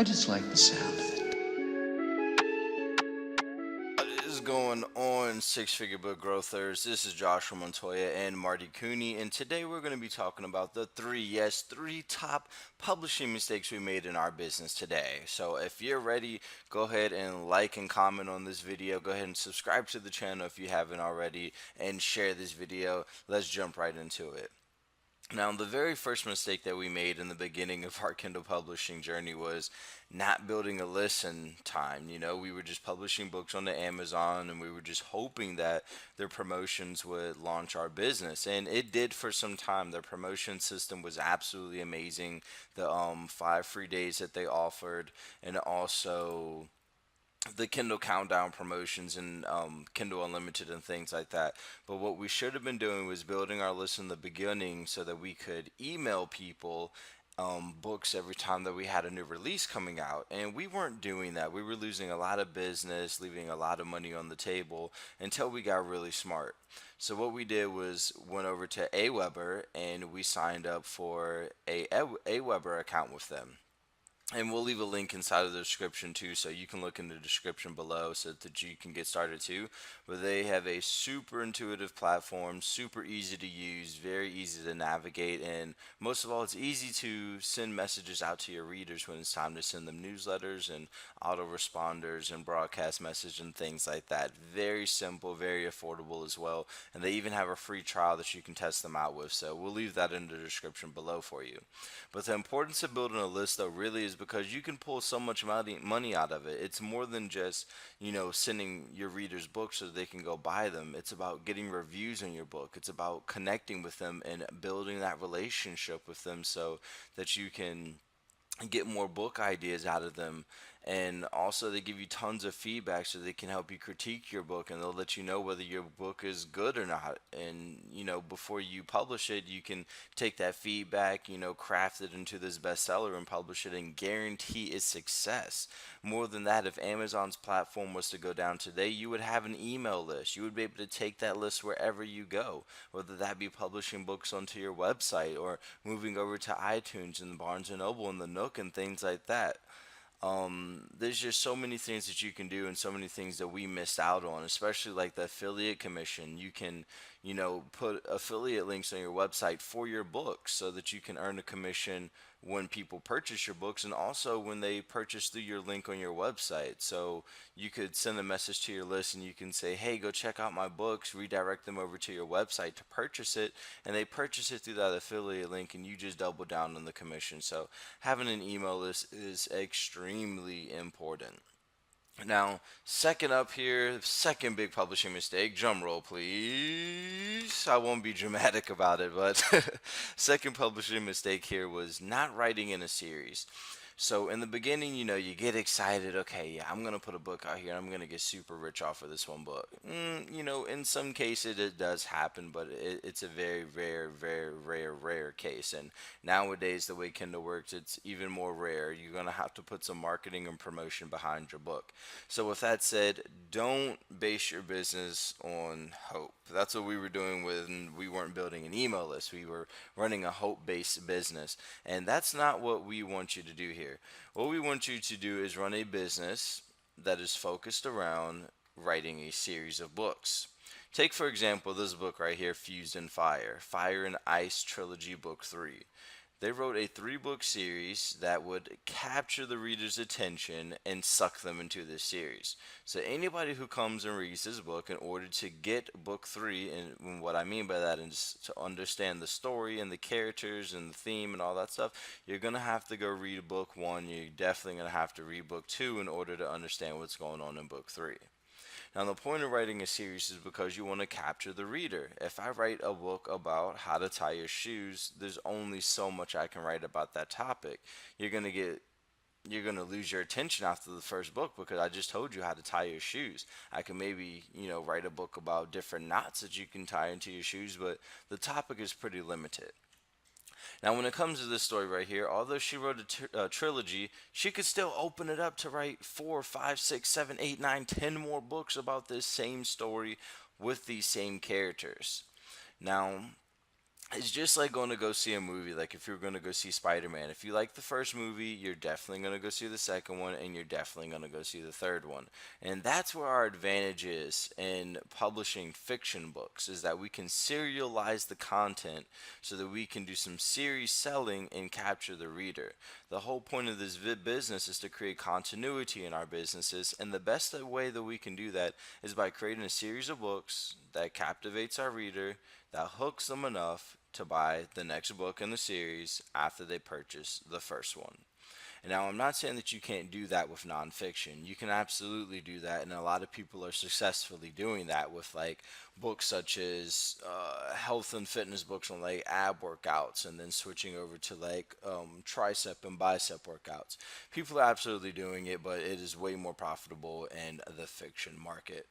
I just like the sound of it. What is going on, Six Figure Book Growthers? This is Joshua Montoya and Marty Cooney, and today we're going to be talking about the three top publishing mistakes we made in our business today. So if you're ready, go ahead and like and comment on this video. Go ahead and subscribe to the channel if you haven't already, and share this video. Let's jump right into it. Now, the very first mistake that we made in the beginning of our Kindle publishing journey was not building a listen time. We were just publishing books on the Amazon, and we were just hoping that their promotions would launch our business. And it did for some time. Their promotion system was absolutely amazing. The 5 free days that they offered, and also the Kindle Countdown promotions and Kindle Unlimited and things like that. But what we should have been doing was building our list in the beginning so that we could email people books every time that we had a new release coming out. And we weren't doing that. We were losing a lot of business, leaving a lot of money on the table until we got really smart. So what we did was went over to Aweber and we signed up for a Aweber account with them. And we'll leave a link inside of the description too, so you can look in the description below so that you can get started too. But they have a super intuitive platform, super easy to use, very easy to navigate, and most of all, it's easy to send messages out to your readers when it's time to send them newsletters and autoresponders and broadcast message and things like that. Very simple, very affordable as well, and they even have a free trial that you can test them out with. So we'll leave that in the description below for you. But the importance of building a list though really is because you can pull so much money out of it. It's more than just, sending your readers books so they can go buy them. It's about getting reviews on your book. It's about connecting with them and building that relationship with them so that you can get more book ideas out of them. And also they give you tons of feedback so they can help you critique your book, and they'll let you know whether your book is good or not. And before you publish it, you can take that feedback, craft it into this bestseller and publish it and guarantee its success. More than that, if Amazon's platform was to go down today, you would have an email list. You would be able to take that list wherever you go, whether that be publishing books onto your website or moving over to iTunes and Barnes and Noble and the Nook and things like that. There's just so many things that you can do and so many things that we missed out on, especially like the affiliate commission. You can, put affiliate links on your website for your books so that you can earn a commission when people purchase your books and also when they purchase through your link on your website. So you could send a message to your list and you can say, hey, go check out my books, redirect them over to your website to purchase it, and they purchase it through that affiliate link and you just double down on the commission. So having an email list is extremely important. Now, second up here, second big publishing mistake, drum roll please. I won't be dramatic about it, but second publishing mistake here was not writing in a series. So in the beginning, you get excited. Okay, yeah, I'm gonna put a book out here. And I'm gonna get super rich off of this one book. In some cases it does happen, but it's a very rare case. And nowadays, the way Kindle works, it's even more rare. You're gonna have to put some marketing and promotion behind your book. So with that said, don't base your business on hope. That's what we were doing when we weren't building an email list. We were running a hope-based business, and that's not what we want you to do here. What we want you to do is run a business that is focused around writing a series of books. Take, for example, this book right here, Fused in Fire, Fire and Ice Trilogy Book 3. They wrote a 3 book series that would capture the reader's attention and suck them into this series. So anybody who comes and reads this book, in order to get book 3, and what I mean by that is to understand the story and the characters and the theme and all that stuff, you're going to have to go read book 1. You're definitely going to have to read book 2 in order to understand what's going on in book 3. Now, the point of writing a series is because you want to capture the reader. If I write a book about how to tie your shoes, there's only so much I can write about that topic. You're going to get you're going to lose your attention after the first book because I just told you how to tie your shoes. I can maybe, write a book about different knots that you can tie into your shoes, but the topic is pretty limited. Now, when it comes to this story right here, although she wrote a trilogy, she could still open it up to write 4, 5, 6, 7, 8, 9, 10 more books about this same story with these same characters. Now, It's just like going to go see a movie. Like if you're going to go see Spider-Man, if you like the first movie, you're definitely going to go see the second one, and you're definitely going to go see the third one. And that's where our advantage is in publishing fiction books, is that we can serialize the content so that we can do some series selling and capture the reader. The whole point of this business is to create continuity in our businesses, and the best way that we can do that is by creating a series of books that captivates our reader, that hooks them enough to buy the next book in the series after they purchase the first one. And now, I'm not saying that you can't do that with nonfiction. You can absolutely do that, and a lot of people are successfully doing that with like books such as health and fitness books on like ab workouts, and then switching over to like tricep and bicep workouts. People are absolutely doing it, but it is way more profitable in the fiction market.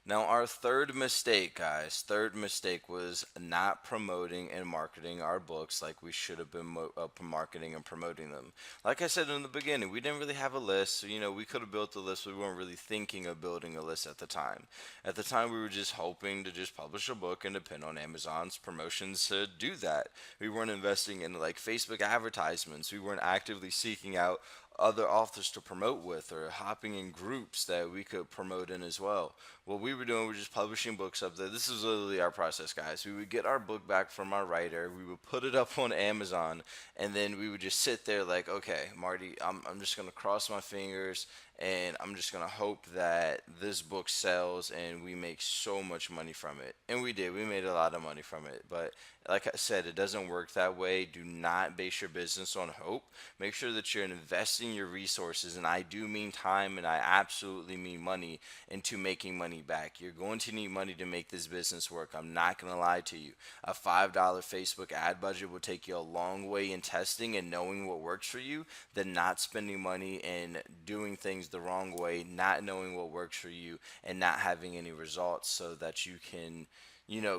Now, our third mistake, guys, third mistake was not promoting and marketing our books like we should have been marketing and promoting them. Like I said in the beginning, we didn't really have a list. So, we could have built a list, but we weren't really thinking of building a list at the time. At the time, we were just hoping to just publish a book and depend on Amazon's promotions to do that. We weren't investing in like Facebook advertisements. We weren't actively seeking out other authors to promote with or hopping in groups that we could promote in as well. What we were doing was just publishing books up there. This is literally our process, guys. We would get our book back from our writer, we would put it up on Amazon, and then we would just sit there like, okay, Marty, I'm just going to cross my fingers and I'm just going to hope that this book sells and we make so much money from it. And we did. We made a lot of money from it. But like I said, it doesn't work that way. Do not base your business on hope. Make sure that you're investing your resources, and I do mean time and I absolutely mean money, into making money back. You're going to need money to make this business work. I'm not going to lie to you. A $5 Facebook ad budget will take you a long way in testing and knowing what works for you than not spending money and doing things the wrong way, not knowing what works for you, and not having any results so that you can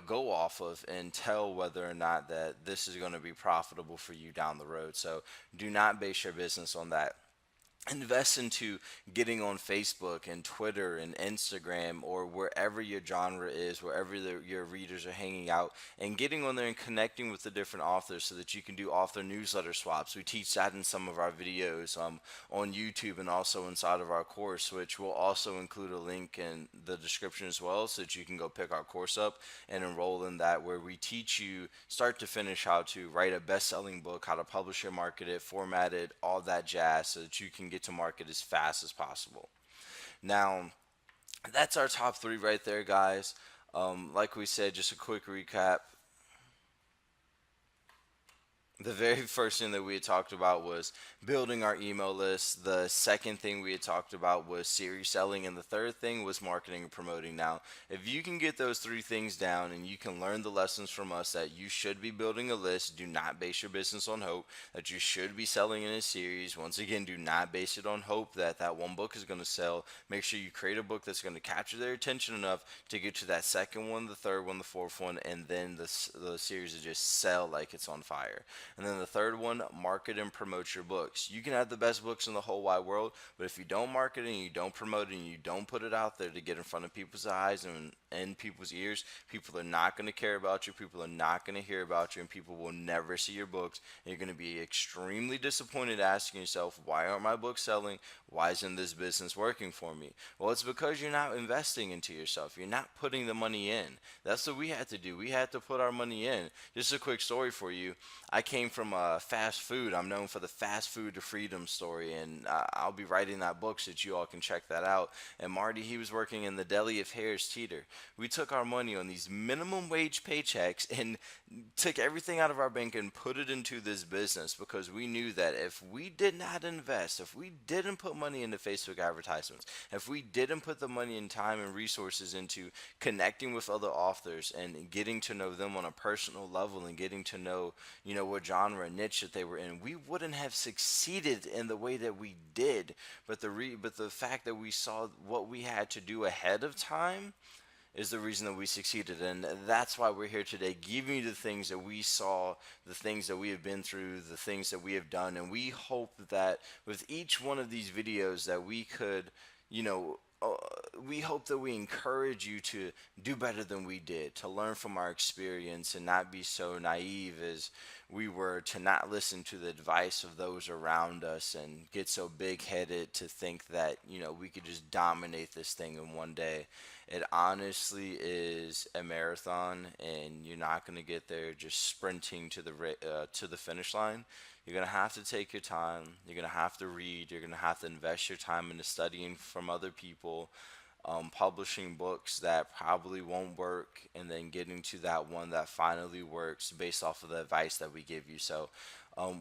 go off of and tell whether or not that this is going to be profitable for you down the road. So do not base your business on that. Invest into getting on Facebook and Twitter and Instagram or wherever your genre is, wherever your readers are hanging out, and getting on there and connecting with the different authors so that you can do author newsletter swaps. We teach that in some of our videos on YouTube and also inside of our course, which will also include a link in the description as well, so that you can go pick our course up and enroll in that, where we teach you start to finish how to write a best-selling book, how to publish it, market it, format it, all that jazz, so that you can get to market as fast as possible. Now, that's our top three right there, guys. Like we said, just a quick recap. The very first thing that we had talked about was building our email list. The second thing we had talked about was series selling. And the third thing was marketing and promoting. Now, if you can get those three things down and you can learn the lessons from us that you should be building a list, do not base your business on hope, that you should be selling in a series. Once again, do not base it on hope that that one book is going to sell. Make sure you create a book that's going to capture their attention enough to get to that second one, the third one, the fourth one, and then the series to just sell like it's on fire. And then the third one, market and promote your books. You can have the best books in the whole wide world, but if you don't market it and you don't promote it and you don't put it out there to get in front of people's eyes and in people's ears, people are not going to care about you. People are not going to hear about you, and people will never see your books. And you're going to be extremely disappointed, asking yourself, why aren't my books selling? Why isn't this business working for me? Well, it's because you're not investing into yourself. You're not putting the money in. That's what we had to do. We had to put our money in. Just a quick story for you. I came from fast food. I'm known for the fast food to freedom story, and I'll be writing that book so that you all can check that out. And Marty, he was working in the deli of Harris Teeter. We took our money on these minimum wage paychecks and took everything out of our bank and put it into this business, because we knew that if we did not invest, if we didn't put money into Facebook advertisements, if we didn't put the money and time and resources into connecting with other authors and getting to know them on a personal level and getting to know, what genre and niche that they were in, we wouldn't have succeeded in the way that we did. But the fact that we saw what we had to do ahead of time is the reason that we succeeded. And that's why we're here today, giving you the things that we saw, the things that we have been through, the things that we have done. And we hope that with each one of these videos that we could, uh, we hope that we encourage you to do better than we did, to learn from our experience and not be so naive as we were, to not listen to the advice of those around us and get so big headed to think that, we could just dominate this thing in one day. It honestly is a marathon, and you're not going to get there just sprinting to the finish line. You're going to have to take your time. You're going to have to read. You're going to have to invest your time into studying from other people, publishing books that probably won't work, and then getting to that one that finally works based off of the advice that we give you. So,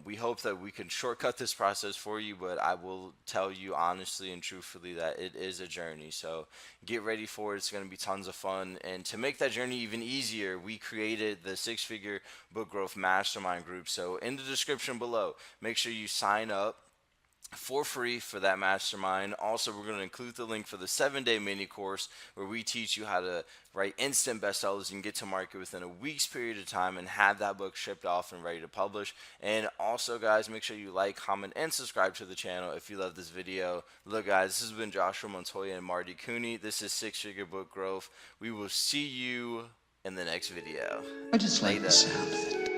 we hope that we can shortcut this process for you, but I will tell you honestly and truthfully that it is a journey. So, get ready for it. It's going to be tons of fun. And to make that journey even easier, we created the Six Figure Book Growth Mastermind group. So, in the description below, make sure you sign up for free for that mastermind. Also, we're going to include the link for the 7-day mini course where we teach you how to write instant bestsellers and get to market within a week's period of time and have that book shipped off and ready to publish. And also, guys, make sure you like, comment, and subscribe to the channel if you love this video. Look, guys, this has been Joshua Montoya and Marty Cooney. This is Six Figure Book Growth. We will see you in the next video. I just like the Later. sound of it.